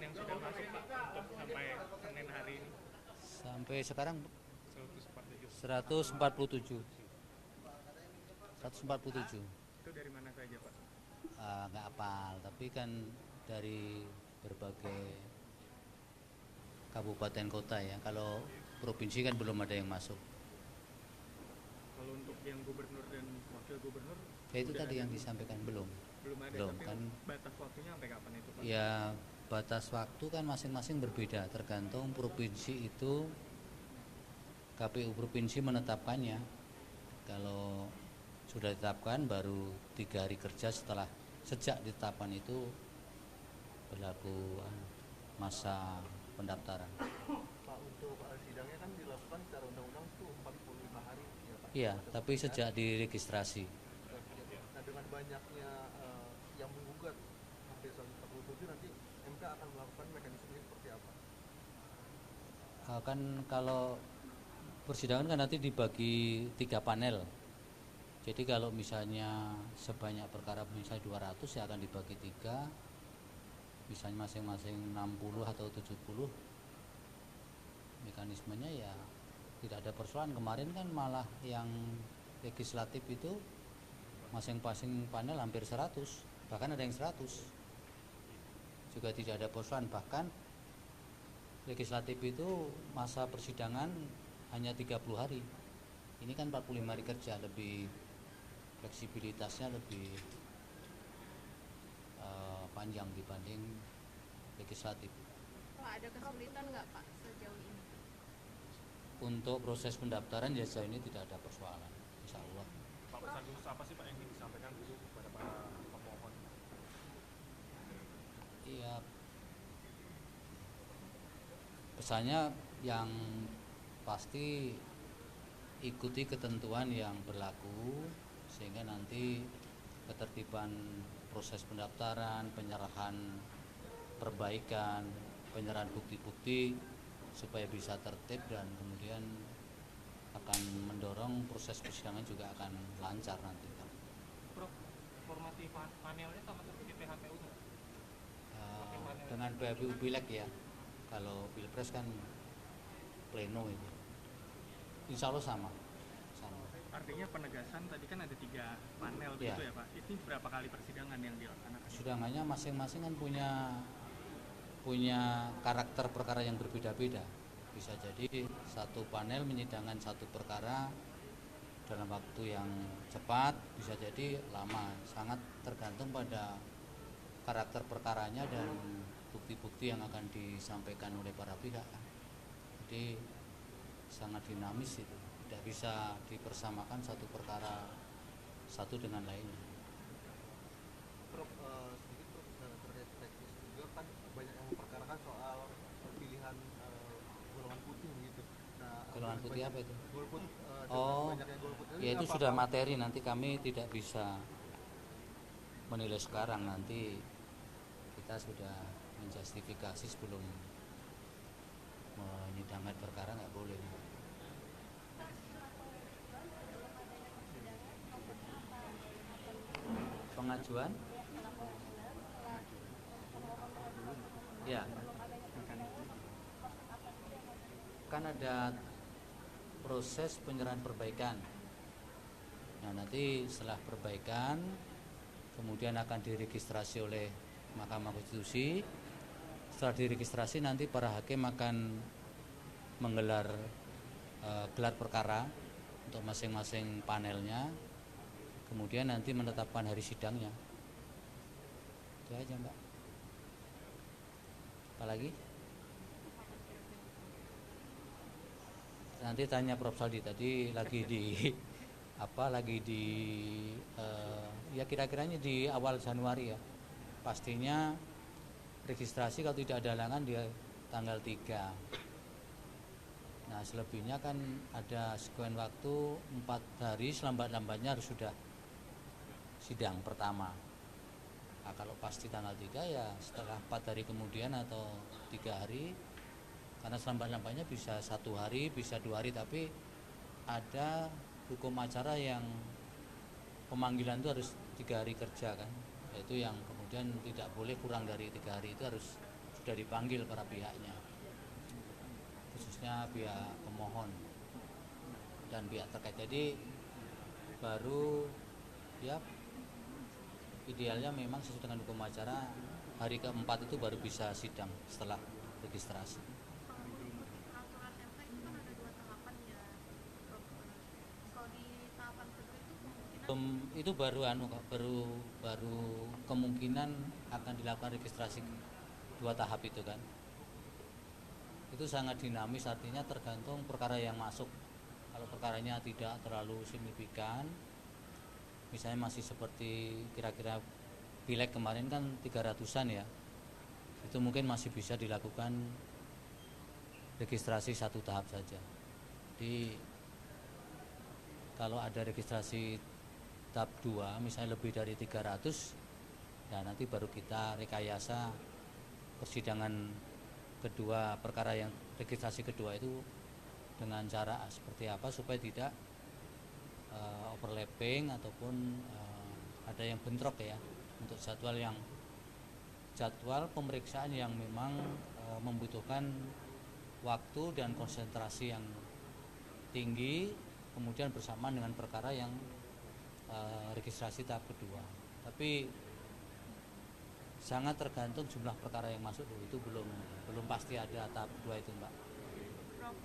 yang sudah masuk Pak untuk sampai Senin hari ini? Sampai sekarang 147. 147. 147. Itu dari mana saja Pak? Nggak hafal, tapi kan dari berbagai kabupaten kota ya. Kalau provinsi kan belum ada yang masuk. Kalau untuk yang gubernur dan wakil gubernur Ya itu udah tadi ada? yang disampaikan belum. Belum ada, Belum tapi kan. batas waktunya sampai kapan itu Pak? Ya batas waktu kan masing-masing berbeda, tergantung provinsi itu. KPU provinsi menetapkannya. Kalau sudah ditetapkan baru 3 hari kerja setelah sejak ditetapkan itu berlaku masa pendaftaran. Pak, untuk sidangnya kan dilakukan secara undang-undang itu 45 hari ya Pak. Iya, tapi sejak diregistrasi. Nah, dengan banyaknya yang menggugat hampir 147, nanti MK akan melakukan mekanismenya seperti apa? Kan kalau persidangan kan nanti dibagi 3 panel. Jadi kalau misalnya sebanyak perkara misalnya 200 ya akan dibagi 3, misalnya masing-masing 60 atau 70. Mekanismenya ya tidak ada persoalan. Kemarin kan malah yang legislatif itu masing-masing panel hampir 100, bahkan ada yang 100. Juga tidak ada persoalan, bahkan legislatif itu masa persidangan hanya 30 hari. Ini kan 45 hari kerja, lebih fleksibilitasnya lebih panjang dibanding legislatif. Pak, ada kesulitan nggak Pak sejauh ini? Untuk proses pendaftaran ya sejauh ini tidak ada persoalan, insya Allah. Pak, pesan khusus apa sih Pak yang ingin disampaikan dulu kepada para pemohon? Iya, pesannya yang pasti ikuti ketentuan yang berlaku sehingga nanti ketertiban proses pendaftaran, penyerahan perbaikan, penyerahan bukti-bukti supaya bisa tertib dan kemudian akan mendorong proses persidangan juga akan lancar nanti. Prof, formasi panelnya sama seperti PHPU nggak? Dengan PHPU Pileg ya, kalau Pilpres kan pleno itu, insya Allah sama. Artinya penegasan tadi kan ada 3 panel Ya. gitu ya Pak. Ini berapa kali persidangan yang dilaksanakan? Persidangannya masing-masing kan punya karakter perkara yang berbeda-beda. Bisa jadi satu panel menyidangkan satu perkara dalam waktu yang cepat, bisa jadi lama. Sangat tergantung pada karakter perkaranya dan bukti-bukti yang akan disampaikan oleh para pihak. Jadi sangat dinamis itu, tidak bisa dipersamakan satu perkara satu dengan lainnya. Prof, sedikit Prof, terkait teknis juga kan banyak yang memperkarakan soal pilihan golongan putih gitu. Nah, Golongan putih apa itu? golput, Oh, banyaknya golput ini ya itu apakah sudah materi, nanti kami tidak bisa menilai sekarang, nanti kita sudah menjustifikasi sebelum menyidangkan perkara, nggak boleh. Pengajuan ya kan ada proses penyerahan perbaikan. Nah nanti setelah perbaikan kemudian akan diregistrasi oleh Mahkamah Konstitusi. Setelah diregistrasi nanti para hakim akan menggelar gelar perkara untuk masing-masing panelnya. Kemudian nanti menetapkan hari sidangnya. Itu aja Mbak. Apalagi? Nanti tanya Prof Saldi, tadi lagi di ya kira-kiranya di awal Januari ya. Pastinya registrasi kalau tidak ada halangan di tanggal 3. Nah selebihnya kan ada sekuen waktu 4 hari, selambat-lambatnya harus sudah sidang pertama. Nah, kalau pasti tanggal 3 ya setelah 4 hari kemudian atau 3 hari, karena selambat-lambatnya bisa 1 hari, bisa 2 hari, tapi ada hukum acara yang pemanggilan itu harus 3 hari kerja kan, yaitu yang kemudian tidak boleh kurang dari 3 hari, itu harus sudah sudah dipanggil para pihaknya, khususnya pihak pemohon dan pihak terkait. Jadi baru ya idealnya memang sesuai dengan hukum acara hari keempat itu baru bisa sidang setelah registrasi. Kalau mengikuti peraturan MK itu kan ada 2 tahapan ya, Prof. Kalau di tahapan kedua itu kemungkinan Itu baru Kak, baru kemungkinan akan dilakukan registrasi 2 tahap itu kan. Itu sangat dinamis, artinya tergantung perkara yang masuk. Kalau perkaranya tidak terlalu signifikan, misalnya masih seperti kira-kira pileg kemarin kan 300-an ya, itu mungkin masih bisa dilakukan registrasi 1 tahap saja. Jadi kalau ada registrasi tahap 2 misalnya lebih dari 300, ya nanti baru kita rekayasa persidangan kedua, perkara yang registrasi kedua itu dengan cara seperti apa supaya tidak overlapping ataupun ada yang bentrok ya, untuk jadwal pemeriksaan yang memang membutuhkan waktu dan konsentrasi yang tinggi, kemudian bersamaan dengan perkara yang registrasi tahap kedua. Tapi sangat tergantung jumlah perkara yang masuk dulu, itu belum pasti ada tahap kedua itu, Mbak. Prof,